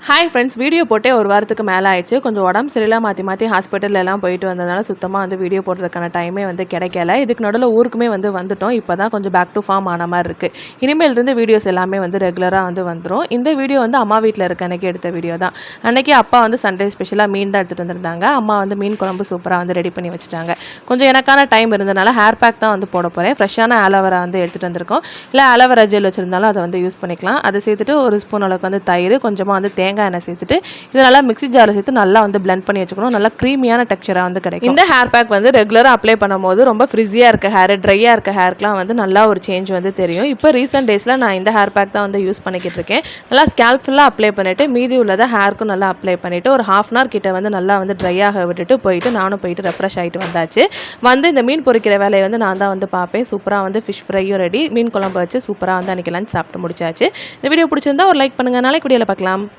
Hi friends, video போட்டே ஒரு வாரத்துக்கு மேலே ஆயிடுச்சு. கொஞ்சம் உடம்பு சரியில்லை, மாற்றி மாற்றி ஹாஸ்பிட்டல்லாம் போயிட்டு வந்ததுனால சுத்தமாக வந்து வீடியோ போடுறதுக்கான டைமே வந்து கிடைக்கல. இதுக்கு நடுவில் ஊருக்குமே வந்து வந்துட்டோம். இப்போ தான் கொஞ்சம் பேக் டு ஃபார்ம் ஆன மாதிரி இருக்குது. இனிமேலிருந்து வீடியோஸ் எல்லாமே வந்து ரெகுலராக வந்து வந்துடும். இந்த வீடியோ வந்து அம்மா வீட்டில் இருக்க அன்றைக்கி எடுத்த வீடியோ தான். அன்றைக்கி அப்பா வந்து சண்டே ஸ்பெஷலாக மீன் தான் எடுத்துகிட்டு வந்திருந்தாங்க. அம்மா வந்து மீன் குழம்பு சூப்பராக வந்து ரெடி பண்ணி வச்சுட்டாங்க. கொஞ்சம் எனக்கான டைம் இருந்ததுனால ஹேர் பேக் தான் வந்து போட போகிறேன். ஃப்ரெஷ்ஷான ஆலோவேரா வந்து எடுத்துகிட்டு வந்திருக்கோம். இல்லை ஆலோவேரா ஜெல் வச்சுருந்தாலும் அதை வந்து யூஸ் பண்ணிக்கலாம். அதை சேர்த்துட்டு ஒரு ஸ்பூன் அளவுக்கு வந்து தயிர், கொஞ்சமாக வந்து தேங்காய் எண்ணெய் சேர்த்துட்டு இது நல்லா மிக்ஸி ஜாரில் சேர்த்து நல்லா வந்து பிளெண்ட் பண்ணி வச்சுக்கணும். நல்லா க்ரீமியான டெக்ஸ்சராக வந்து கிடைக்கும். இந்த ஹேர் பேக் வந்து ரெகுலராக அப்ளை பண்ணும்போது ரொம்ப ஃப்ரிஸியாக இருக்க ஹேர், ட்ரையாக இருக்க ஹேர்க்குலாம் வந்து நல்லா ஒரு சேஞ்ச் வந்து தெரியும். இப்போ ரீசெண்ட் டேஸில் நான் இந்த ஹேர் பேக் தான் வந்து யூஸ் பண்ணிக்கிட்டு இருக்கேன். நல்லா ஸ்கேல்ப் ஃபுல்லாக அப்ளை பண்ணிவிட்டு மீதி உள்ளதை ஹேருக்கும் நல்லா அப்ளை பண்ணிவிட்டு ஒரு ½ hour கிட்ட வந்து நல்லா வந்து ட்ரையாக விட்டுட்டு நானும் போயிட்டு ரெஃப்ரெஷ் ஆகிட்டு வந்தாச்சு. வந்து இந்த மீன் பொரிக்கிற வேலையை வந்து நான் தான் வந்து பார்ப்பேன். சூப்பராக வந்து ஃபிஷ் ஃப்ரையும் ரெடி, மீன் குழம்பு வச்சு சூப்பராக வந்து அன்றைக்கி லஞ்ச் சாப்பிட்டு முடிச்சாச்சு. இந்த வீடியோ பிடிச்சிருந்தா ஒரு லைக் பண்ணுங்கள். நாளைக்கு வீடியோவில் பார்க்கலாம்.